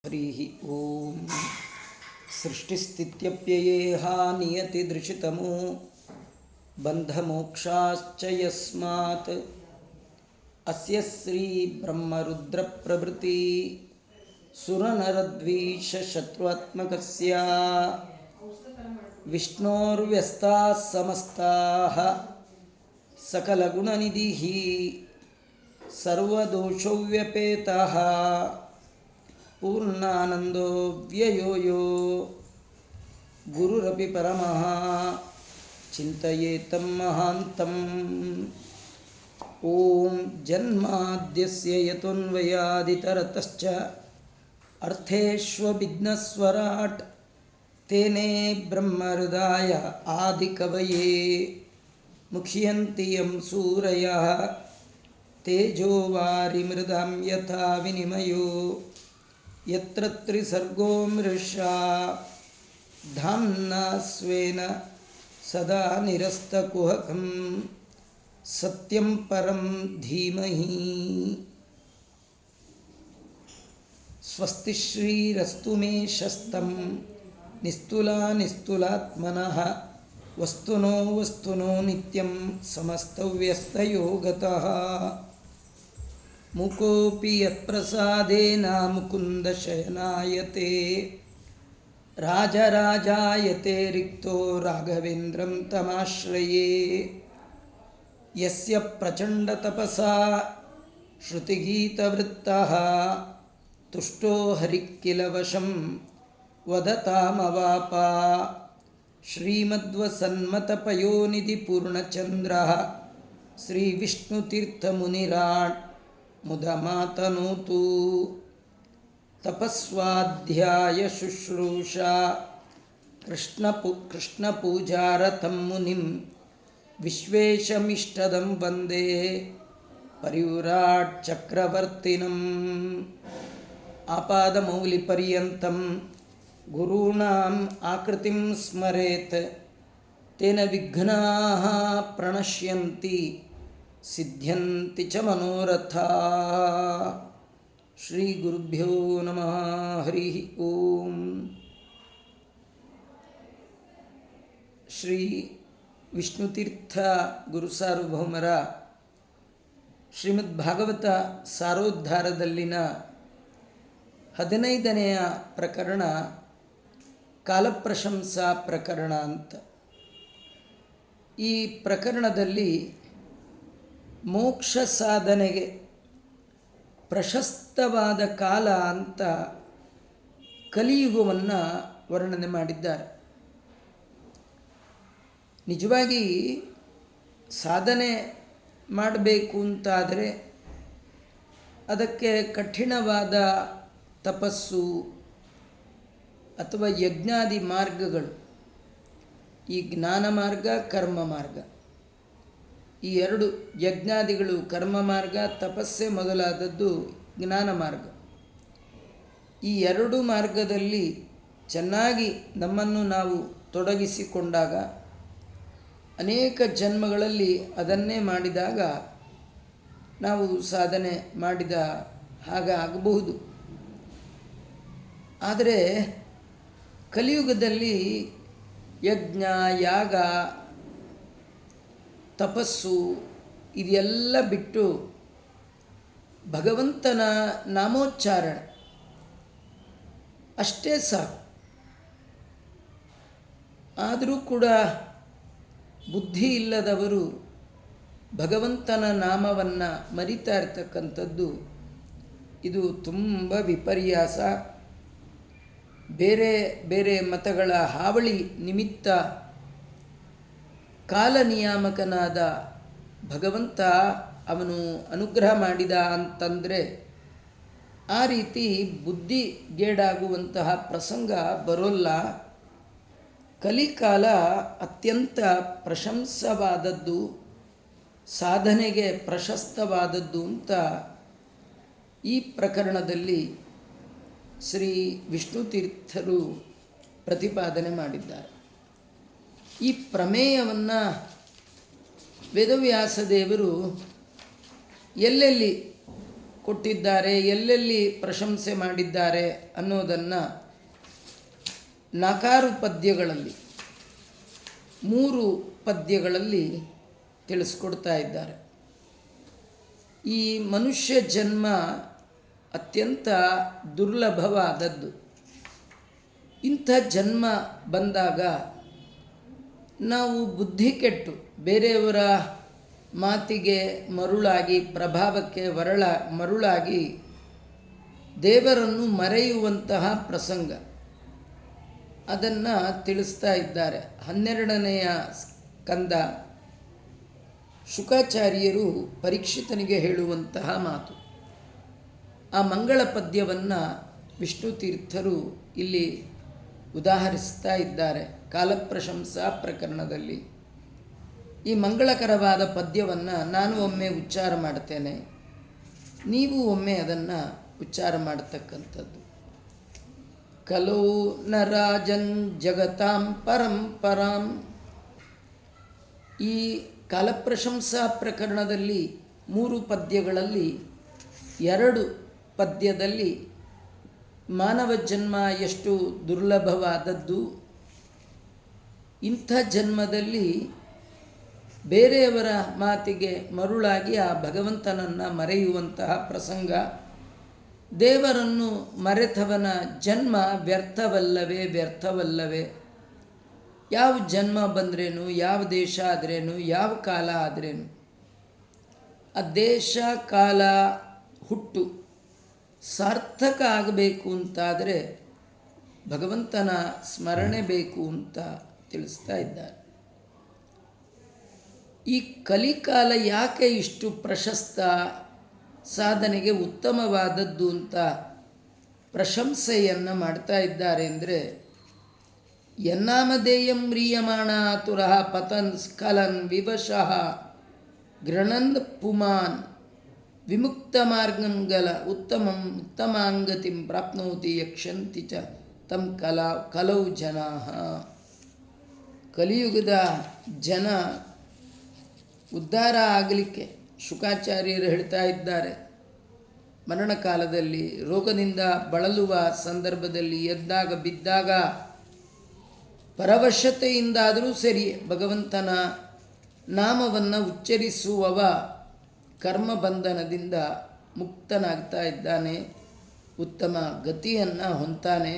ಹರಿಃ ಓಂ ಸೃಷ್ಟಿಸ್ಥಿತ್ಯಪ್ಯಯೇಹ ನಿಯತಿದೃಶಿತಮೋ ಬಂಧಮೋಕ್ಷಾಶ್ಚ ಯಸ್ಮಾತ್ ಅಸ್ಯ ಶ್ರೀ ಬ್ರಹ್ಮರುದ್ರಪ್ರಭೃತಿ ಸುರನರದ್ವೀಷಶತ್ರುತ್ಮಕಸ್ಯ ವಿಷ್ಣೋರ್ವ್ಯಸ್ತಾಃ ಸಮಸ್ತಾಃ ಸಕಲಗುಣನಿಧಿಃ ಸರ್ವದೋಷವ್ಯಪೇತಃ ಪೂರ್ಣಾನಂದೋ ವ್ಯಯೋ ಯೋ ಗುರುರಪಿ ಪರಮಃ ಚಿಂತಯೇತಂ ಮಹಾಂತಂ. ಓಂ ಜನ್ಮಾದ್ಯಸ್ಯ ಯತೋನ್ವಯಾದಿತರತಶ್ಚ ಅರ್ಥೇಷ್ವಭಿಘ್ನಸ್ವರಾಟ್ ತೇನೇ ಬ್ರಹ್ಮಹೃದಾಯ ಆದಿಕವಯೇ ಮುಖ್ಯಂತಿ ಯಂ ಸೂರಯಃ ತೇಜೋ ವಾರಿಮೃದಾಂ ಯಥಾ ವಿನಿಮಯೋ ಯತ್ರ ತ್ರಿಸರ್ಗೋ ಮೃಷಾ ಧಾಮ್ನಾ ಸ್ವೇನ ಸದಾ ನಿರಸ್ತಕುಹಕಂ ಸತ್ಯಂ ಪರಂ ಧೀಮಹಿ. ಸ್ವಸ್ತಿ ಶ್ರೀರಸ್ತು ಮೇ ಶಸ್ತಂ ನಿಸ್ತುಲಾತ್ಮನಃ ವಸ್ತುನೋ ನಿತ್ಯಂ ಸಮಸ್ತವ್ಯಸ್ತಯೋಗತಃ ಮುಕೋಪಿ ಯತ್ಪ್ರಸಾದೇನ ಮುಕುಂದಶಯನಾಯತೆ ರಾಜರಾಜಾಯತೆ ರಿಕ್ತೋ ರಾಘವೇಂದ್ರಂ ತಮಾಶ್ರಯೇ. ಯಸ್ಯ ಪ್ರಚಂಡತಪಸಾ ಶ್ರುತಿಗೀತವೃತ್ತಃ ತುಷ್ಟೋ ಹರಿಃಕಿಲವಶಂ ವದತಾಮವಾಪ. ಶ್ರೀಮದ್ವಸನ್ಮತಪಯೋನಿಧಿಪೂರ್ಣಚಂದ್ರಃ ಶ್ರೀವಿಷ್ಣುತೀರ್ಥಮುನಿರಾಟ್ ಮುದಮಾತನೋತು. ತಪಸ್ವಾಧ್ಯಾಯ ಶುಶ್ರೂಷಾ ಕೃಷ್ಣಪೂಜಾರಥಂ ಮುನಿಂ ವಿಶ್ವೇಶಮಿಷ್ಟದಂ ವಂದೇ ಪರಿವ್ರಾಟ್ ಚಕ್ರವರ್ತಿನಂ. ಆಪಾದಮೌಲಿಪರ್ಯಂತಂ ಗುರುಣಾಂ ಆಕೃತಿಂ ಸ್ಮರೇತ್ ತೇನ ವಿಘ್ನಾಃ ಪ್ರಣಶ್ಯಂತಿ ಸಿದ್ಧ್ಯಂತಿ ಚ ಮನೋರಥಾಃ. ಶ್ರೀ ಗುರುಭ್ಯೋ ನಮಃ. ಹರಿಃ ಓಂ. ಶ್ರೀ ವಿಷ್ಣುತೀರ್ಥ ಗುರುಸಾರ್ವಭೌಮರ ಶ್ರೀಮದ್ ಭಾಗವತ ಸಾರೋದ್ಧಾರದಲ್ಲಿನ 15ನೆಯ ಪ್ರಕರಣ ಕಾಲಪ್ರಶಂಸಾ ಪ್ರಕರಣ ಅಂತ. ಈ ಪ್ರಕರಣದಲ್ಲಿ ಮೋಕ್ಷ ಸಾಧನೆಗೆ ಪ್ರಶಸ್ತವಾದ ಕಾಲ ಅಂತ ಕಲಿಯುಗವನ್ನು ವರ್ಣನೆ ಮಾಡಿದ್ದಾರೆ. ನಿಜವಾಗಿ ಸಾಧನೆ ಮಾಡಬೇಕು ಅಂತಾದರೆ ಅದಕ್ಕೆ ಕಠಿಣವಾದ ತಪಸ್ಸು ಅಥವಾ ಯಜ್ಞಾದಿ ಮಾರ್ಗಗಳು, ಈ ಜ್ಞಾನ ಮಾರ್ಗ ಕರ್ಮ ಮಾರ್ಗ, ಈ ಎರಡು ಯಜ್ಞಾದಿಗಳು ಕರ್ಮ ಮಾರ್ಗ, ತಪಸ್ಸೆ ಮೊದಲಾದದ್ದು ಜ್ಞಾನ ಮಾರ್ಗ. ಈ ಎರಡು ಮಾರ್ಗದಲ್ಲಿ ಚೆನ್ನಾಗಿ ನಮ್ಮನ್ನು ನಾವು ತೊಡಗಿಸಿಕೊಂಡಾಗ ಅನೇಕ ಜನ್ಮಗಳಲ್ಲಿ ಅದನ್ನೇ ಮಾಡಿದಾಗ ನಾವು ಸಾಧನೆ ಮಾಡಿದ ಹಾಗೆ ಆಗಬಹುದು. ಆದರೆ ಕಲಿಯುಗದಲ್ಲಿ ಯಜ್ಞ ಯಾಗ ತಪಸ್ಸು ಇದೆಲ್ಲ ಬಿಟ್ಟು ಭಗವಂತನ ನಾಮೋಚ್ಚಾರಣೆ ಅಷ್ಟೇ ಸಾಕು. ಆದರೂ ಕೂಡ ಬುದ್ಧಿ ಇಲ್ಲದವರು ಭಗವಂತನ ನಾಮವನ್ನು ಮರಿತಾ ಇರ್ತಕ್ಕಂಥದ್ದು ಇದು ತುಂಬ ವಿಪರ್ಯಾಸ. ಬೇರೆ ಬೇರೆ ಮತಗಳ ಹಾವಳಿ ನಿಮಿತ್ತ ಕಾಲನಿಯಾಮಕನಾದ ಭಗವಂತ ಅವನು ಅನುಗ್ರಹ ಮಾಡಿದ ಅಂತಂದರೆ ಆ ರೀತಿ ಬುದ್ಧಿಗೇಡಾಗುವಂತಹ ಪ್ರಸಂಗ ಬರೋಲ್ಲ. ಕಲಿಕಾಲ ಅತ್ಯಂತ ಪ್ರಶಂಸವಾದದ್ದು, ಸಾಧನೆಗೆ ಪ್ರಶಸ್ತವಾದದ್ದು ಅಂತ ಈ ಪ್ರಕರಣದಲ್ಲಿ ಶ್ರೀ ವಿಷ್ಣುತೀರ್ಥರು ಪ್ರತಿಪಾದನೆ ಮಾಡಿದ್ದಾರೆ. ಈ ಪ್ರಮೇಯವನ್ನು ವೇದವ್ಯಾಸ ದೇವರು ಎಲ್ಲೆಲ್ಲಿ ಕೊಟ್ಟಿದ್ದಾರೆ, ಎಲ್ಲೆಲ್ಲಿ ಪ್ರಶಂಸೆ ಮಾಡಿದ್ದಾರೆ ಅನ್ನೋದನ್ನು 4 ಪದ್ಯಗಳಲ್ಲಿ 3 ಪದ್ಯಗಳಲ್ಲಿ ತಿಳಿಸ್ಕೊಡ್ತಾ ಇದ್ದಾರೆ. ಈ ಮನುಷ್ಯ ಜನ್ಮ ಅತ್ಯಂತ ದುರ್ಲಭವಾದದ್ದು. ಇಂಥ ಜನ್ಮ ಬಂದಾಗ ನಾವು ಬುದ್ಧಿ ಕೆಟ್ಟು ಬೇರೆಯವರ ಮಾತಿಗೆ ಮರುಳಾಗಿ, ಪ್ರಭಾವಕ್ಕೆ ಮರುಳಾಗಿ ದೇವರನ್ನು ಮರೆಯುವಂತಹ ಪ್ರಸಂಗ ಅದನ್ನು ತಿಳಿಸ್ತಾ ಇದ್ದಾರೆ. 12ನೆಯ ಸ್ಕಂದ ಶುಕಾಚಾರ್ಯರು ಪರೀಕ್ಷಿತನಿಗೆ ಹೇಳುವಂತಹ ಮಾತು. ಆ ಮಂಗಳ ಪದ್ಯವನ್ನು ವಿಷ್ಣು ತೀರ್ಥರು ಇಲ್ಲಿ ಉದಾಹರಿಸ್ತಾ ಇದ್ದಾರೆ. ಕಾಲಪ್ರಶಂಸಾ ಪ್ರಕರಣದಲ್ಲಿ ಈ ಮಂಗಳಕರವಾದ ಪದ್ಯವನ್ನು ನಾನು ಒಮ್ಮೆ ಉಚ್ಚಾರ ಮಾಡ್ತೇನೆ, ನೀವು ಒಮ್ಮೆ ಅದನ್ನು ಉಚ್ಚಾರ ಮಾಡತಕ್ಕಂಥದ್ದು. ಕಲೋ ನರಾಜನ್ ಜಗತಾಂ ಪರಂಪರಾಂ. ಈ ಕಾಲಪ್ರಶಂಸಾ ಪ್ರಕರಣದಲ್ಲಿ 3 ಪದ್ಯಗಳಲ್ಲಿ 2 ಪದ್ಯದಲ್ಲಿ ಮಾನವ ಜನ್ಮ ಎಷ್ಟು ದುರ್ಲಭವಾದದ್ದು, ಇಂಥ ಜನ್ಮದಲ್ಲಿ ಬೇರೆಯವರ ಮಾತಿಗೆ ಮರುಳಾಗಿ ಆ ಭಗವಂತನನ್ನು ಮರೆಯುವಂತಹ ಪ್ರಸಂಗ, ದೇವರನ್ನು ಮರೆತವನ ಜನ್ಮ ವ್ಯರ್ಥವಲ್ಲವೇ. ಯಾವ ಜನ್ಮ ಬಂದ್ರೇನು, ಯಾವ ದೇಶ ಆದ್ರೇನು, ಯಾವ ಕಾಲ ಆದ್ರೇನು, ಆ ದೇಶ ಕಾಲ ಹುಟ್ಟು ಸಾರ್ಥಕ ಆಗಬೇಕು ಅಂತಾದರೆ ಭಗವಂತನ ಸ್ಮರಣೆ ಬೇಕು ಅಂತ ತಿಳಿಸ್ತಾ ಇದ್ದಾರೆ. ಈ ಕಲಿಕಾಲ ಯಾಕೆ ಇಷ್ಟು ಪ್ರಶಸ್ತ, ಸಾಧನೆಗೆ ಉತ್ತಮವಾದದ್ದು ಅಂತ ಪ್ರಶಂಸೆಯನ್ನು ಮಾಡ್ತಾ ಇದ್ದಾರೆ ಅಂದರೆ, ಯನ್ನಾಮಧೇಯಂ ಮ್ರಿಯಮಾಣಾತುರಃ ಪತನ್ ಸ್ಖಲನ್ ವಿವಶಃ ಗೃಣನ್ ಪುಮಾನ್ ವಿಮುಕ್ತ ಮಾರ್ಗಂಗಲ ಉತ್ತಮಾಂಗತಿಂ ಪ್ರಾಪ್ನೋತಿ ಯಕ್ಷಂತಿ ಚ ತಂ ಕಲೌ ಜನಾಃ. ಕಲಿಯುಗದ ಜನ ಉದ್ಧಾರ ಆಗಲಿಕ್ಕೆ ಶುಕಾಚಾರ್ಯರು ಹೇಳ್ತಾ ಇದ್ದಾರೆ. ಮರಣಕಾಲದಲ್ಲಿ ರೋಗದಿಂದ ಬಳಲುವ ಸಂದರ್ಭದಲ್ಲಿ ಎದ್ದಾಗ ಬಿದ್ದಾಗ ಪರವಶತೆಯಿಂದಾದರೂ ಸರಿ ಭಗವಂತನ ನಾಮವನ್ನು ಉಚ್ಚರಿಸುವವ ಕರ್ಮಬಂಧನದಿಂದ ಮುಕ್ತನಾಗ್ತಾ ಇದ್ದಾನೆ, ಉತ್ತಮ ಗತಿಯನ್ನು ಹೊಂತಾನೆ.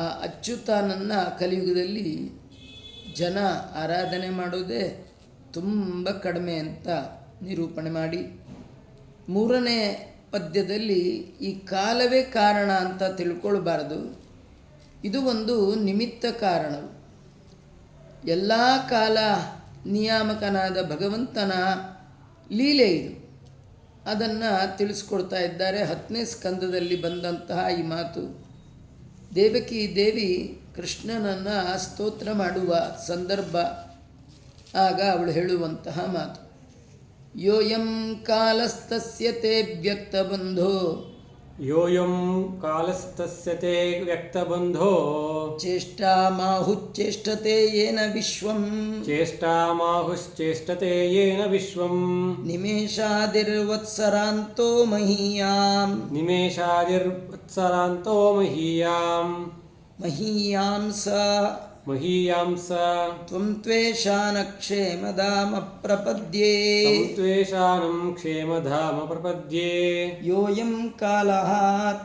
ಆ ಅಚ್ಯುತನನ್ನು ಕಲಿಯುಗದಲ್ಲಿ ಜನ ಆರಾಧನೆ ಮಾಡೋದೇ ತುಂಬ ಕಡಿಮೆ ಅಂತ ನಿರೂಪಣೆ ಮಾಡಿ, 3ನೇ ಪದ್ಯದಲ್ಲಿ ಈ ಕಾಲವೇ ಕಾರಣ ಅಂತ ತಿಳ್ಕೊಳ್ಬಾರ್ದು, ಇದು ಒಂದು ನಿಮಿತ್ತ ಕಾರಣ. ಎಲ್ಲ ಕಾಲ ನಿಯಾಮಕನಾದ ಭಗವಂತನ ಲೀಲೆ ಇದು. ಅದನ್ನು ತಿಳಿಸ್ಕೊಡ್ತಾ ಇದ್ದಾರೆ. 10ನೇ ಸ್ಕಂದದಲ್ಲಿ ಬಂದಂತಹ ಈ ಮಾತು, ದೇವಕಿ ದೇವಿ ಕೃಷ್ಣನನ್ನು ಸ್ತೋತ್ರ ಮಾಡುವ ಸಂದರ್ಭ, ಆಗ ಅವಳು ಹೇಳುವಂತಹ ಮಾತು, ಯೋಯಂ ಕಾಲಸ್ತಸ್ಯ ತೇ ವ್ಯಕ್ತಬಂಧೋ, ಯೋಯಂ ಕಾಲಸ್ತಸ್ಯ ತೇ ವ್ಯಕ್ತಬಂಧೋ, ಚೇಷ್ಟಾಮಾಹುಶ್ಚೇಷ್ಟತೆ ಯೇನ ವಿಶ್ವಂ, ಚೇಷ್ಟಾಮಾಹುಶ್ಚೇಷ್ಟತೆ ಯೇನ ವಿಶ್ವಂ, ನಿಮೇಷಾದಿರ್ವತ್ಸರಾಂತೋ ಮಹೀಯಾಂ, ನಿಮೇಷಾದಿರ್ವತ್ಸರಾಂತೋ ಮಹೀಯಾಂ, ಮಹೀಯಾಂಸ ಮಹೀಯಾಂಸ ತ್ವಂ ತ್ವೇಷಾನ ಕ್ಷೇಮಧಾಮ ಪ್ರಪದ್ಯೆ, ತ್ವಂ ತ್ವೇಷಾನಂ ಕ್ಷೇಮಧಾಮ ಪ್ರಪದ್ಯೆ, ಯೋಯಂ ಕಾಲಃ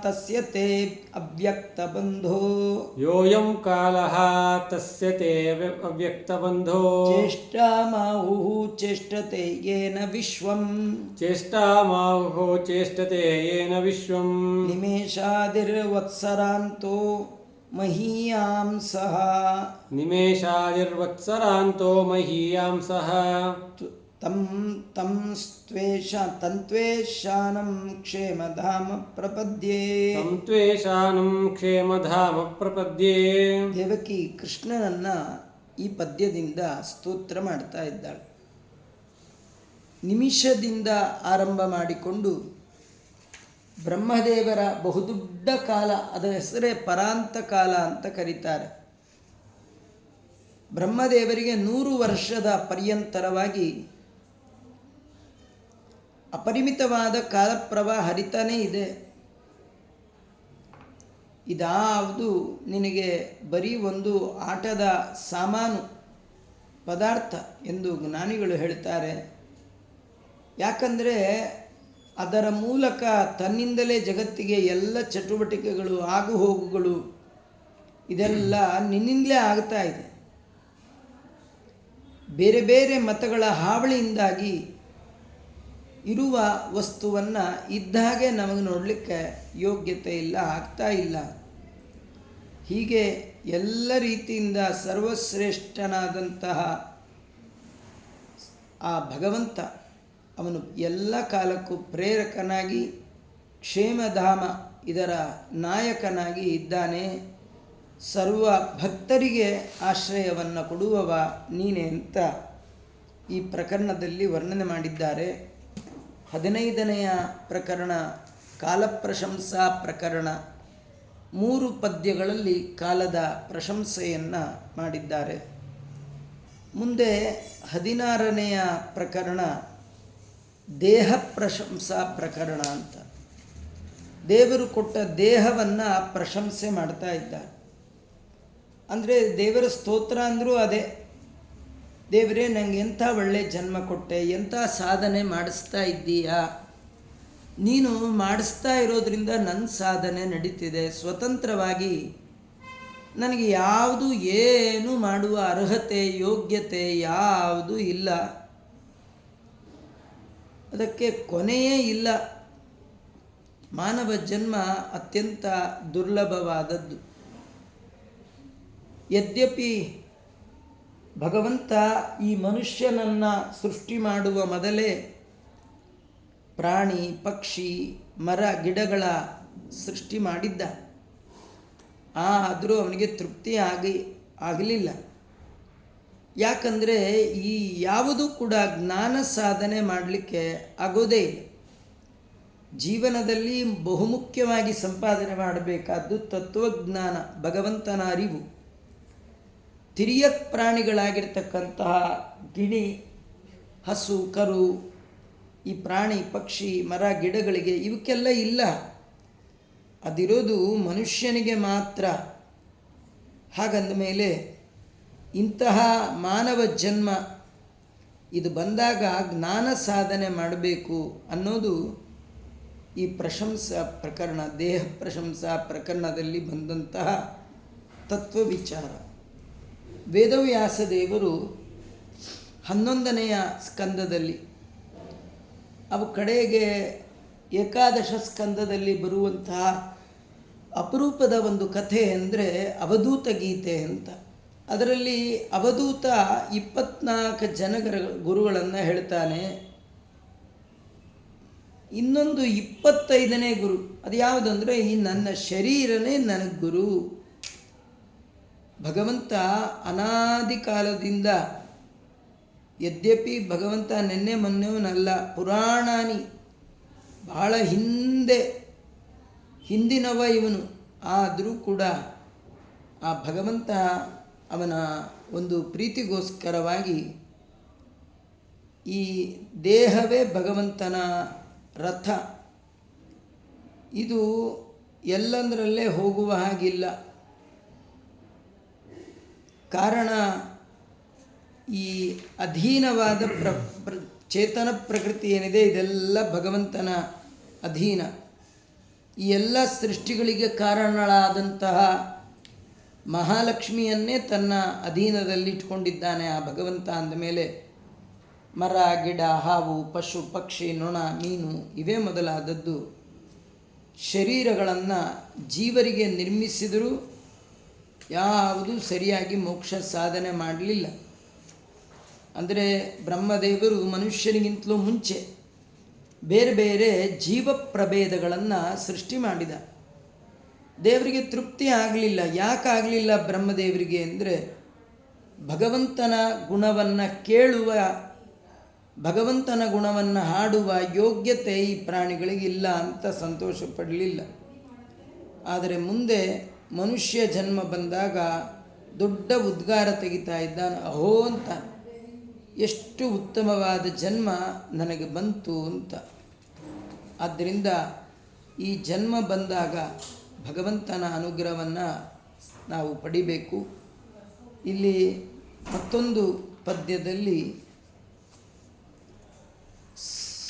ತಸ್ಯ ತೇ ಅವ್ಯಕ್ತಬಂಧೋ, ಯೋಯಂ ಕಾಲಃ ತಸ್ಯ ತೇ ಅವ್ಯಕ್ತಬಂಧೋ, ಚೇಷ್ಟಾಮಾಹುಃ ಚೇಷ್ಟತೆ ಯೇನ ವಿಶ್ವಂ, ಚೇಷ್ಟಾಮಾಹುಃ ಚೇಷ್ಟತೆ ಯೇನ ವಿಶ್ವಂ, ನಿಮೇಷಾದಿರ್ವತ್ಸರಾಂತೋ ಮಹೀಯಾಂಸಃ, ನಿಮೇಷಾದಿರ್ವತ್ಸರಾಂತೋ ಮಹೀಯಾಂಸಃ, ತಂತ್ವೇಷಾನಂ ಕ್ಷೇಮಧಾಮ ಪ್ರಪದ್ಯೆ, ತಂತ್ವೇಷಾನಂ ಕ್ಷೇಮಧಾಮ ಪ್ರಪದ್ಯೆ. ದೇವಕಿ ಕೃಷ್ಣನನ್ನು ಈ ಪದ್ಯದಿಂದ ಸ್ತೋತ್ರ ಮಾಡ್ತಾ ಇದ್ದಾಳೆ. ನಿಮಿಷದಿಂದ ಆರಂಭ ಮಾಡಿಕೊಂಡು ಬ್ರಹ್ಮದೇವರ ಬಹುದೊಡ್ಡ ಕಾಲ, ಅದರ ಹೆಸರೇ ಪರಾಂತ ಕಾಲ ಅಂತ ಕರೀತಾರೆ. ಬ್ರಹ್ಮದೇವರಿಗೆ 100 ವರ್ಷದ ಪರ್ಯಂತರವಾಗಿ ಅಪರಿಮಿತವಾದ ಕಾಲಪ್ರವಾಹ ಹರಿತಾನೇ ಇದೆ. ಇದಾವುದು ನಿನಗೆ ಬರೀ ಒಂದು ಆಟದ ಸಾಮಾನು ಪದಾರ್ಥ ಎಂದು ಜ್ಞಾನಿಗಳು ಹೇಳ್ತಾರೆ. ಯಾಕಂದರೆ ಅದರ ಮೂಲಕ ತನ್ನಿಂದಲೇ ಜಗತ್ತಿಗೆ ಎಲ್ಲ ಚಟುವಟಿಕೆಗಳು ಆಗು ಹೋಗುಗಳು ಇದೆಲ್ಲ ನಿನ್ನಿಂದಲೇ ಆಗ್ತಾ ಇದೆ. ಬೇರೆ ಬೇರೆ ಮತಗಳ ಹಾವಳಿಯಿಂದಾಗಿ ಇರುವ ವಸ್ತುವನ್ನು ಇದ್ದಾಗೆ ನಮಗೆ ನೋಡಲಿಕ್ಕೆ ಯೋಗ್ಯತೆ ಇಲ್ಲ, ಆಗ್ತಾ ಇಲ್ಲ. ಹೀಗೆ ಎಲ್ಲ ರೀತಿಯಿಂದ ಸರ್ವಶ್ರೇಷ್ಠನಾದಂತಹ ಆ ಭಗವಂತ ಅವನು ಎಲ್ಲ ಕಾಲಕ್ಕೂ ಪ್ರೇರಕನಾಗಿ ಕ್ಷೇಮಧಾಮ ಇದರ ನಾಯಕನಾಗಿ ಇದ್ದಾನೆ. ಸರ್ವ ಭಕ್ತರಿಗೆ ಆಶ್ರಯವನ್ನು ಕೊಡುವವ ನೀನೆ ಅಂತ ಈ ಪ್ರಕರಣದಲ್ಲಿ ವರ್ಣನೆ ಮಾಡಿದ್ದಾರೆ. 15ನೆಯ ಪ್ರಕರಣ ಕಾಲಪ್ರಶಂಸಾ ಪ್ರಕರಣ. 3 ಪದ್ಯಗಳಲ್ಲಿ ಕಾಲದ ಪ್ರಶಂಸೆಯನ್ನು ಮಾಡಿದ್ದಾರೆ. ಮುಂದೆ 16ನೆಯ ಪ್ರಕರಣ ದೇಹ ಪ್ರಶಂಸಾ ಪ್ರಕರಣ ಅಂತ. ದೇವರು ಕೊಟ್ಟ ದೇಹವನ್ನು ಪ್ರಶಂಸೆ ಮಾಡ್ತಾ ಇದ್ದಾರೆ. ಅಂದರೆ ದೇವರ ಸ್ತೋತ್ರ ಅಂದರೂ ಅದೇ, ದೇವರೇ ನನಗೆ ಎಂಥ ಒಳ್ಳೆ ಜನ್ಮ ಕೊಟ್ಟೆ, ಎಂಥ ಸಾಧನೆ ಮಾಡಿಸ್ತಾ ಇದ್ದೀಯಾ, ನೀನು ಮಾಡಿಸ್ತಾ ಇರೋದ್ರಿಂದ ನನ್ನ ಸಾಧನೆ ನಡೀತಿದೆ. ಸ್ವತಂತ್ರವಾಗಿ ನನಗೆ ಯಾವುದು ಏನು ಮಾಡುವ ಅರ್ಹತೆ ಯೋಗ್ಯತೆ ಯಾವುದೂ ಇಲ್ಲ, ಅದಕ್ಕೆ ಕೊನೆಯೇ ಇಲ್ಲ. ಮಾನವ ಜನ್ಮ ಅತ್ಯಂತ ದುರ್ಲಭವಾದದ್ದು. ಯದ್ಯಪಿ ಭಗವಂತ ಈ ಮನುಷ್ಯನನ್ನು ಸೃಷ್ಟಿ ಮಾಡುವ ಮೊದಲೇ ಪ್ರಾಣಿ ಪಕ್ಷಿ ಮರ ಗಿಡಗಳ ಸೃಷ್ಟಿ ಮಾಡಿದ್ದ, ಆದರೂ ಅವನಿಗೆ ತೃಪ್ತಿ ಆಗಲಿಲ್ಲ. ಯಾಕಂದರೆ ಈ ಯಾವುದೂ ಕೂಡ ಜ್ಞಾನ ಸಾಧನೆ ಮಾಡಲಿಕ್ಕೆ ಆಗೋದೇ ಇಲ್ಲ. ಜೀವನದಲ್ಲಿ ಬಹುಮುಖ್ಯವಾಗಿ ಸಂಪಾದನೆ ಮಾಡಬೇಕಾದ್ದು ತತ್ವಜ್ಞಾನ, ಭಗವಂತನ ಅರಿವು. ತಿರ್ಯಕ್ ಪ್ರಾಣಿಗಳಾಗಿರ್ತಕ್ಕಂತಹ ಗಿಣಿ, ಹಸು, ಕರು, ಈ ಪ್ರಾಣಿ ಪಕ್ಷಿ ಮರ ಗಿಡಗಳಿಗೆ ಇವಕ್ಕೆಲ್ಲ ಇಲ್ಲ. ಅದಿರೋದು ಮನುಷ್ಯನಿಗೆ ಮಾತ್ರ. ಹಾಗಂದ ಮೇಲೆ ಇಂತಹ ಮಾನವ ಜನ್ಮ ಇದು ಬಂದಾಗ ಜ್ಞಾನ ಸಾಧನೆ ಮಾಡಬೇಕು ಅನ್ನೋದು ಈ ಪ್ರಶಂಸಾ ಪ್ರಕರಣ, ದೇಹ ಪ್ರಶಂಸಾ ಪ್ರಕರಣದಲ್ಲಿ ಬಂದಂತಹ ತತ್ವ ವಿಚಾರ. ವೇದವ್ಯಾಸ ದೇವರು 11ನೆಯ ಸ್ಕಂದದಲ್ಲಿ, ಅವು ಕಡೆಗೆ ಏಕಾದಶ ಸ್ಕಂದದಲ್ಲಿ ಬರುವಂತಹ ಅಪರೂಪದ ಒಂದು ಕಥೆ ಅಂದರೆ ಅವಧೂತ ಗೀತೆ ಅಂತ. ಅದರಲ್ಲಿ ಅವಧೂತ 24 ಜನಗಳ ಗುರುಗಳನ್ನು ಹೇಳ್ತಾನೆ. ಇನ್ನೊಂದು 25ನೇ ಗುರು ಅದು ಯಾವುದಂದರೆ ಈ ನನ್ನ ಶರೀರನೇ ನನಗೆ ಗುರು. ಭಗವಂತ ಅನಾದಿ ಕಾಲದಿಂದ, ಯದ್ಯಪಿ ಭಗವಂತ ನೆನ್ನೆ ಮೊನ್ನೆವನಲ್ಲ, ಪುರಾಣಾನಿ ಬಹಳ ಹಿಂದಿನವ ಇವನು. ಆದರೂ ಕೂಡ ಆ ಭಗವಂತ ಅವನ ಒಂದು ಪ್ರೀತಿಗೋಸ್ಕರವಾಗಿ ಈ ದೇಹವೇ ಭಗವಂತನ ರಥ, ಇದು ಎಲ್ಲಂದರಲ್ಲೇ ಹೋಗುವ ಹಾಗಿಲ್ಲ. ಕಾರಣ ಈ ಅಧೀನವಾದ ಚೇತನ ಪ್ರಕೃತಿ ಏನಿದೆ ಇದೆಲ್ಲ ಭಗವಂತನ ಅಧೀನ. ಈ ಎಲ್ಲ ಸೃಷ್ಟಿಗಳಿಗೆ ಕಾರಣಳಾದಂತಹ ಮಹಾಲಕ್ಷ್ಮಿಯನ್ನೇ ತನ್ನ ಅಧೀನದಲ್ಲಿಟ್ಕೊಂಡಿದ್ದಾನೆ ಆ ಭಗವಂತ. ಅಂದಮೇಲೆ ಮರ ಗಿಡ ಹಾವು ಪಶು ಪಕ್ಷಿ ನೊಣ ಮೀನು ಇವೇ ಮೊದಲಾದದ್ದು ಶರೀರಗಳನ್ನು ಜೀವರಿಗೆ ನಿರ್ಮಿಸಿದರೂ ಯಾವುದೂ ಸರಿಯಾಗಿ ಮೋಕ್ಷ ಸಾಧನೆ ಮಾಡಲಿಲ್ಲ. ಅಂದರೆ ಬ್ರಹ್ಮದೇವರು ಮನುಷ್ಯನಿಗಿಂತಲೂ ಮುಂಚೆ ಬೇರೆ ಬೇರೆ ಜೀವ ಪ್ರಭೇದಗಳನ್ನು ಸೃಷ್ಟಿ ಮಾಡಿದ. ದೇವರಿಗೆ ತೃಪ್ತಿ ಆಗಲಿಲ್ಲ. ಯಾಕಾಗಲಿಲ್ಲ ಬ್ರಹ್ಮದೇವರಿಗೆ ಅಂದರೆ ಭಗವಂತನ ಗುಣವನ್ನು ಕೇಳುವ, ಭಗವಂತನ ಗುಣವನ್ನು ಹಾಡುವ ಯೋಗ್ಯತೆ ಈ ಪ್ರಾಣಿಗಳಿಗಿಲ್ಲ ಅಂತ ಸಂತೋಷ ಪಡಲಿಲ್ಲ. ಆದರೆ ಮುಂದೆ ಮನುಷ್ಯ ಜನ್ಮ ಬಂದಾಗ ದೊಡ್ಡ ಉದ್ಗಾರ ತೆಗಿತಾ ಇದ್ದಾನೆ. ಅಹೋ ಅಂತ, ಎಷ್ಟು ಉತ್ತಮವಾದ ಜನ್ಮ ನನಗೆ ಬಂತು ಅಂತ. ಆದ್ದರಿಂದ ಈ ಜನ್ಮ ಬಂದಾಗ ಭಗವಂತನ ಅನುಗ್ರಹವನ್ನು ನಾವು ಪಡಿಬೇಕು. ಇಲ್ಲಿ ಮತ್ತೊಂದು ಪದ್ಯದಲ್ಲಿ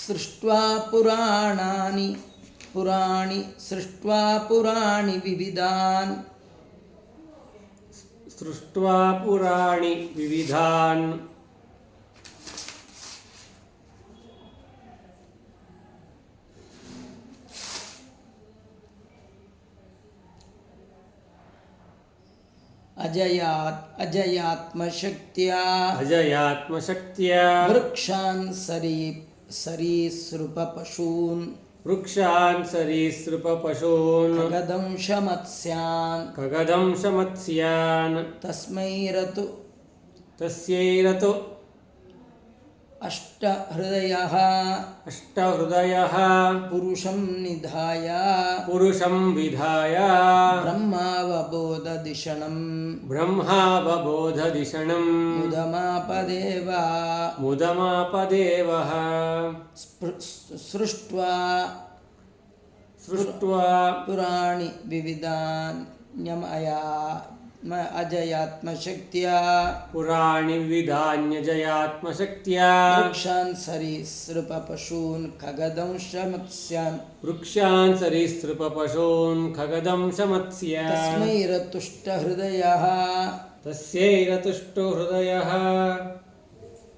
ಸೃಷ್ಟ್ವಾ ಪುರಾಣಾನಿ ಸೃಷ್ಟ್ವಾ ಪುರಾಣಿ ವಿವಿಧಾನ್ ಸೃಷ್ಟ್ವಾ ಪುರಾಣಿ ವಿವಿಧಾನ್ ಅಜಯಾತ್ಮಶಕ್ತಿಯ ವೃಕ್ಷಾನ್ ಸರೀಸೃಪ ಪಶೂನ್ ಖಗದಂಶಮತ್ಸ್ಯಾನ್ ತಸ್ಯೈರತು ಅಷ್ಟಹೃದಯಃ ಪುರುಷಂ ವಿಧಾಯ ಬ್ರಹ್ಮಾವಬೋಧದಿಷಣಂ ಮುದಮಾಪದೇವ ಸೃಷ್ಟ್ವಾ ಪುರಾಣಿ ಅಜಯಾತ್ಮಶಕ್ತಿಯ ವೃಕ್ಷಾನ್ ಸರೀಸೃಪ ಪಶೂನ್ ಖಗದಂಶಮತ್ಸ್ಯಾನ್ ತಸ್ಯೈರತುಷ್ಟೋ ಹೃದಯಃ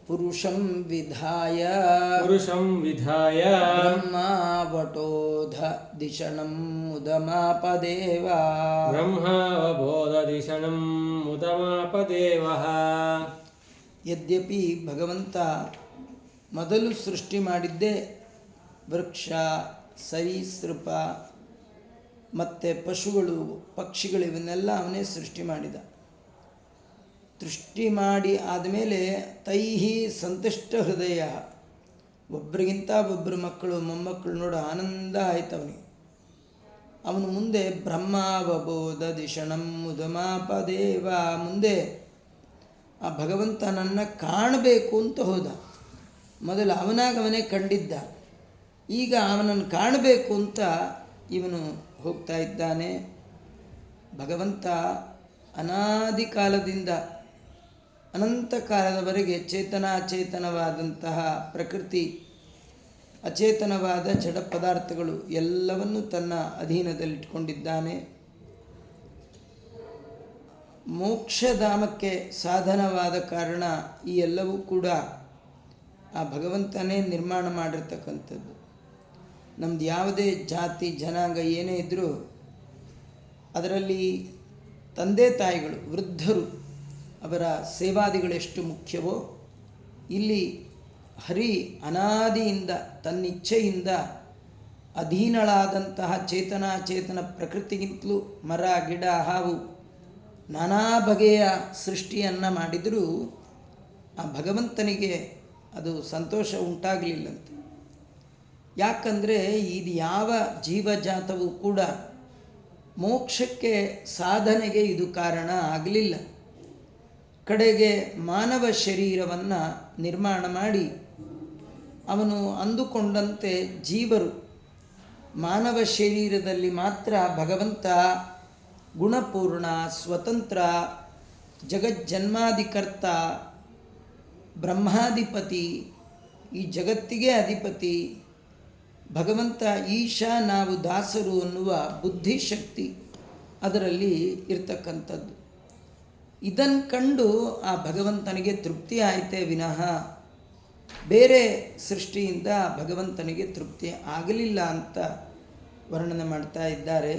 ಪುರುಷಂ ವಿಧಾಯ ಬ್ರಹ್ಮಾವಟೋಧದಿಷಣಂ ಮುದಮಾಪದೇವ. ಯದ್ಯಪಿ ಭಗವಂತ ಮೊದಲು ಸೃಷ್ಟಿ ಮಾಡಿದ್ದೇ ವೃಕ್ಷ, ಸರೀಸೃಪ ಮತ್ತು ಪಶುಗಳು, ಪಕ್ಷಿಗಳು, ಇವನ್ನೆಲ್ಲ ಅವನೇ ಸೃಷ್ಟಿ ಮಾಡಿದ. ಸೃಷ್ಟಿ ಮಾಡಿ ಆದಮೇಲೆ ತೈಹಿ ಸಂತುಷ್ಟ ಹೃದಯ, ಒಬ್ಬರಿಗಿಂತ ಒಬ್ಬರು ಮಕ್ಕಳು ಮೊಮ್ಮಕ್ಕಳು ನೋಡು ಆನಂದ ಆಯ್ತು ಅವನಿಗೆ. ಅವನು ಮುಂದೆ ಬ್ರಹ್ಮಾವಬೋಧ ದಿಷಣಂ ಮುದಮಾಪದೇವ, ಮುಂದೆ ಆ ಭಗವಂತನನ್ನು ಕಾಣಬೇಕು ಅಂತ ಹೋದ. ಮೊದಲು ಅವನಾಗವನೇ ಕಂಡಿದ್ದ, ಈಗ ಅವನನ್ನು ಕಾಣಬೇಕು ಅಂತ ಇವನು ಹೋಗ್ತಾ ಇದ್ದಾನೆ. ಭಗವಂತ ಅನಾದಿ ಕಾಲದಿಂದ ಅನಂತ ಕಾಲದವರೆಗೆ ಅಚೇತನವಾದಂತಹ ಪ್ರಕೃತಿ, ಅಚೇತನವಾದ ಜಡ ಪದಾರ್ಥಗಳು ಎಲ್ಲವನ್ನೂ ತನ್ನ ಅಧೀನದಲ್ಲಿಟ್ಕೊಂಡಿದ್ದಾನೆ. ಮೋಕ್ಷಧಾಮಕ್ಕೆ ಸಾಧನವಾದ ಕಾರಣ ಈ ಎಲ್ಲವೂ ಕೂಡ ಆ ಭಗವಂತನೇ ನಿರ್ಮಾಣ ಮಾಡಿರ್ತಕ್ಕಂಥದ್ದು. ನಮ್ಮದು ಯಾವುದೇ ಜಾತಿ ಜನಾಂಗ ಏನೇ ಇದ್ದರೂ ಅದರಲ್ಲಿ ತಂದೆ ತಾಯಿಗಳು, ವೃದ್ಧರು, ಅವರ ಸೇವಾದಿಗಳು ಎಷ್ಟು ಮುಖ್ಯವೋ, ಇಲ್ಲಿ ಹರಿ ಅನಾದಿಯಿಂದ ತನ್ನಿಚ್ಛೆಯಿಂದ ಅಧೀನಳಾದಂತಹ ಚೇತನ ಪ್ರಕೃತಿಗಿಂತಲೂ ಮರ ಗಿಡ ಹಾವು ನಾನಾ ಬಗೆಯ ಸೃಷ್ಟಿಯನ್ನು ಮಾಡಿದರೂ ಆ ಭಗವಂತನಿಗೆ ಅದು ಸಂತೋಷ ಉಂಟಾಗಲಿಲ್ಲಂತೆ. ಯಾಕಂದರೆ ಇದು ಯಾವ ಜೀವಜಾತವೂ ಕೂಡ ಮೋಕ್ಷಕ್ಕೆ ಸಾಧನೆಗೆ ಇದು ಕಾರಣ ಆಗಲಿಲ್ಲ. ಕಡೆಗೆ ಮಾನವ ಶರೀರವನ್ನು ನಿರ್ಮಾಣ ಮಾಡಿ ಅವನು ಅಂದುಕೊಂಡಂತೆ ಜೀವರು ಮಾನವ ಶರೀರದಲ್ಲಿ ಮಾತ್ರ ಭಗವಂತ ಗುಣಪೂರ್ಣ, ಸ್ವತಂತ್ರ, ಜಗಜ್ಜನ್ಮಾಧಿಕರ್ತ, ಬ್ರಹ್ಮಾಧಿಪತಿ, ಈ ಜಗತ್ತಿಗೆ ಅಧಿಪತಿ ಭಗವಂತ ಈಶಾ, ನಾವು ದಾಸರು ಅನ್ನುವ ಬುದ್ಧಿಶಕ್ತಿ ಅದರಲ್ಲಿ ಇರ್ತಕ್ಕಂಥದ್ದು. ಇದನ್ನು ಕಂಡು ಆ ಭಗವಂತನಿಗೆ ತೃಪ್ತಿ ಆಯಿತೇ ವಿನಃ ಬೇರೆ ಸೃಷ್ಟಿಯಿಂದ ಭಗವಂತನಿಗೆ ತೃಪ್ತಿ ಆಗಲಿಲ್ಲ ಅಂತ ವರ್ಣನೆ ಮಾಡ್ತಾ ಇದ್ದಾರೆ.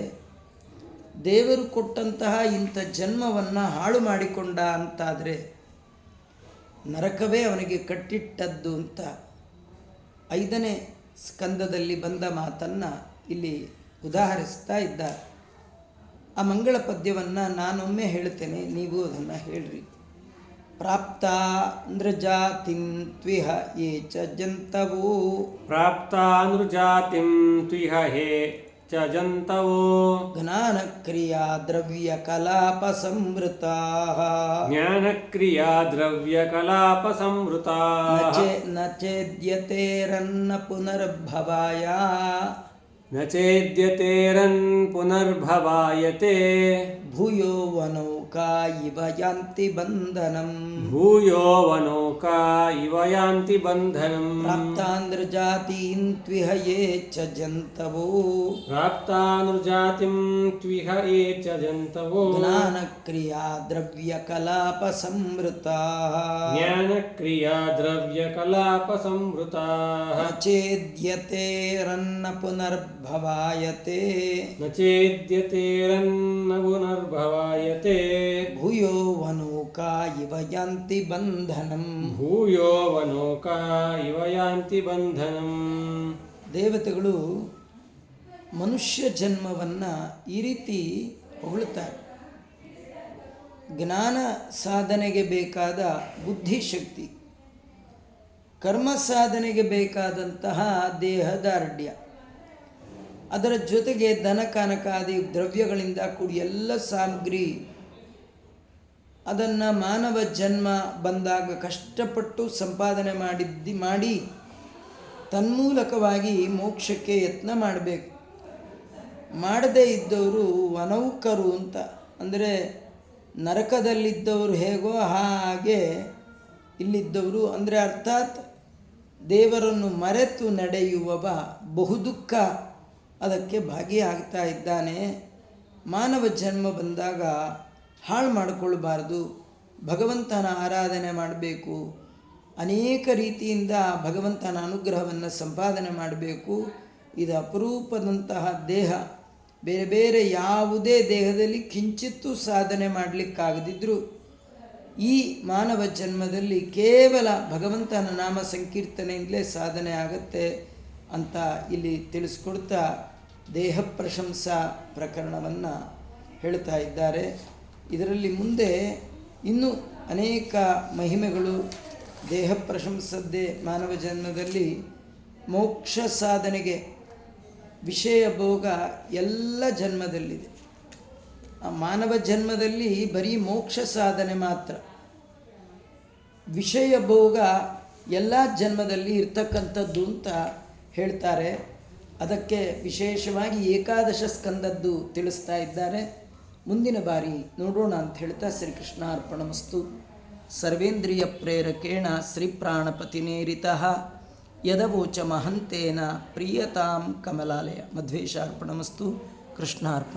ದೇವರು ಕೊಟ್ಟಂತಹ ಇಂಥ ಜನ್ಮವನ್ನು ಹಾಳು ಮಾಡಿಕೊಂಡ ಅಂತಾದರೆ ನರಕವೇ ಅವನಿಗೆ ಕಟ್ಟಿಟ್ಟದ್ದು ಅಂತ 5ನೇ ಸ್ಕಂದದಲ್ಲಿ ಬಂದ ಮಾತನ್ನು ಇಲ್ಲಿ ಉದಾಹರಿಸ್ತಾ ಇದ್ದಾರೆ. ಆ ಮಂಗಳ ಪದ್ಯವನ್ನು ನಾನೊಮ್ಮೆ ಹೇಳ್ತೇನೆ, ನೀವು ಅದನ್ನು ಹೇಳ್ರಿ. ಪ್ರಾಪ್ತ ನೃಜಾತಿಂ ತ್ವಿಹ ಯೇ ಚ ಜಂತವೋ ಪ್ರಾಪ್ತ ನೃಜಾತಿಂ ತ್ವಿಹ ಹೇ ಚ ಜಂತವೋ ಜ್ಞಾನಕ್ರಿಯಾ ದ್ರವ್ಯ ಕಲಾಪ ಸಂವೃತಾ ಜ್ಞಾನಕ್ರಿಯಾ ದ್ರವ್ಯ ಕಲಾಪ ಸಂವೃತಾ ನ ಚೇದ್ಯತೇರನ್ನ ಪುನರ್ಭವಾಯ ನ ಚೇದ್ಯತೇರನ್ ಪುನರ್ಭವಾಯತೆ ಭೂಯೋ ವನೌಕಾ ಇವ ಯಾಂತಿ ಬಂಧನಂ ಭೂಯೋ ವನೌಕಾ ಇವ ಯಾಂತಿ ಬಂಧನಂ ಪ್ರಾಪ್ತಾಂಧ್ರಜಾತೀನ್ ತ್ವಿಹ ಯೇ ಚ ಜಂತವೋ ಪ್ರಾಪ್ತಾನುಜಾತಿಂ ತ್ವಿಹ ಯೇ ಚ ಜಂತವೋ ಜ್ಞಾನಕ್ರಿಯಾ ದ್ರವ್ಯ ಕಲಾಪ ಸಂವೃತಾ ಜ್ಞಾನಕ್ರಿಯಾ ದ್ರವ್ಯ ಕಲಾಪ ಸಂವೃತಾ ಚೇದ್ಯತೇರನ್ನ ಪುನರ್ಭವಾಯತೆ ನ ಚೇದ್ಯತೇರನ್ನ ಪುನರ್ಭವಾಯತೆ ಭೂಯೋ ವನೌಕಾ ಇವ ಯಾಂತಿ ಬಂಧನಂ ಭೂಯೋ ವನೌಕಾ ಇವ ಯಾಂತಿ ಬಂಧನಂ. ದೇವತೆಗಳು ಮನುಷ್ಯ ಜನ್ಮವನ್ನು ಈ ರೀತಿ ಹೊಗಳುತ್ತಾರೆ. ಜ್ಞಾನ ಸಾಧನೆಗೆ ಬೇಕಾದ ಬುದ್ಧಿಶಕ್ತಿ, ಕರ್ಮ ಸಾಧನೆಗೆ ಬೇಕಾದಂತಹ ದೇಹದಾರ್ಢ್ಯ, ಅದರ ಜೊತೆಗೆ ದನ ಕಾನಕಾದಿ ದ್ರವ್ಯಗಳಿಂದ ಕೂಡಿ ಎಲ್ಲ ಸಾಮಗ್ರಿ, ಅದನ್ನು ಮಾನವ ಜನ್ಮ ಬಂದಾಗ ಕಷ್ಟಪಟ್ಟು ಸಂಪಾದನೆ ಮಾಡಿ ತನ್ಮೂಲಕವಾಗಿ ಮೋಕ್ಷಕ್ಕೆ ಯತ್ನ ಮಾಡಬೇಕು. ಮಾಡದೇ ಇದ್ದವರು ವನೌಕರು ಅಂತ, ಅಂದರೆ ನರಕದಲ್ಲಿದ್ದವರು ಹೇಗೋ ಹಾಗೆ ಇಲ್ಲಿದ್ದವರು, ಅಂದರೆ ಅರ್ಥಾತ್ ದೇವರನ್ನು ಮರೆತು ನಡೆಯುವವ ಬಹುದುಃಖ ಅದಕ್ಕೆ ಭಾಗಿಯಾಗ್ತಾ ಇದ್ದಾನೆ. ಮಾನವ ಜನ್ಮ ಬಂದಾಗ ಹಾಳು ಮಾಡಿಕೊಳ್ಬಾರ್ದು, ಭಗವಂತನ ಆರಾಧನೆ ಮಾಡಬೇಕು, ಅನೇಕ ರೀತಿಯಿಂದ ಭಗವಂತನ ಅನುಗ್ರಹವನ್ನು ಸಂಪಾದನೆ ಮಾಡಬೇಕು. ಇದು ಅಪರೂಪದಂತಹ ದೇಹ. ಬೇರೆ ಬೇರೆ ಯಾವುದೇ ದೇಹದಲ್ಲಿ ಕಿಂಚಿತ್ತೂ ಸಾಧನೆ ಮಾಡಲಿಕ್ಕಾಗದಿದ್ದರೂ ಈ ಮಾನವ ಜನ್ಮದಲ್ಲಿ ಕೇವಲ ಭಗವಂತನ ನಾಮ ಸಂಕೀರ್ತನೆಯಿಂದಲೇ ಸಾಧನೆ ಆಗತ್ತೆ ಅಂತ ಇಲ್ಲಿ ತಿಳಿಸ್ಕೊಡ್ತಾ ದೇಹ ಪ್ರಶಂಸಾ ಪ್ರಕರಣವನ್ನು ಹೇಳ್ತಾ ಇದ್ದಾರೆ. ಇದರಲ್ಲಿ ಮುಂದೆ ಇನ್ನೂ ಅನೇಕ ಮಹಿಮೆಗಳು ದೇಹ ಪ್ರಶಂಸದ್ದೇ. ಮಾನವ ಜನ್ಮದಲ್ಲಿ ಮೋಕ್ಷ ಸಾಧನೆಗೆ ವಿಷಯ ಭೋಗ ಎಲ್ಲ ಜನ್ಮದಲ್ಲಿದೆ. ಆ ಮಾನವ ಜನ್ಮದಲ್ಲಿ ಬರೀ ಮೋಕ್ಷ ಸಾಧನೆ ಮಾತ್ರ, ವಿಷಯ ಭೋಗ ಎಲ್ಲ ಜನ್ಮದಲ್ಲಿ ಇರ್ತಕ್ಕಂಥದ್ದು ಅಂತ ಹೇಳ್ತಾರೆ. ಅದಕ್ಕೆ ವಿಶೇಷವಾಗಿ ಏಕಾದಶ ಸ್ಕಂದದ್ದು ತಿಳಿಸ್ತಾ ಇದ್ದಾರೆ. ಮುಂದಿನ ಬಾರಿ ನೋಡೋಣ ಅಂತ ಹೇಳ್ತಾ ಶ್ರೀಕೃಷ್ಣ ಅರ್ಪಣಮಸ್ತು. ಸರ್ವೇಂದ್ರಿಯ ಪ್ರೇರಕೇಣ ಶ್ರೀಪ್ರಾಣಪತಿನೇರಿತಃ ಯದವೋಚ ಮಹಂತೇನ ಪ್ರಿಯತಾಂ ಕಮಲಾಲಯ. ಮಧ್ವೇಶ ಅರ್ಪಣಮಸ್ತು. ಕೃಷ್ಣಾರ್ಪಣ.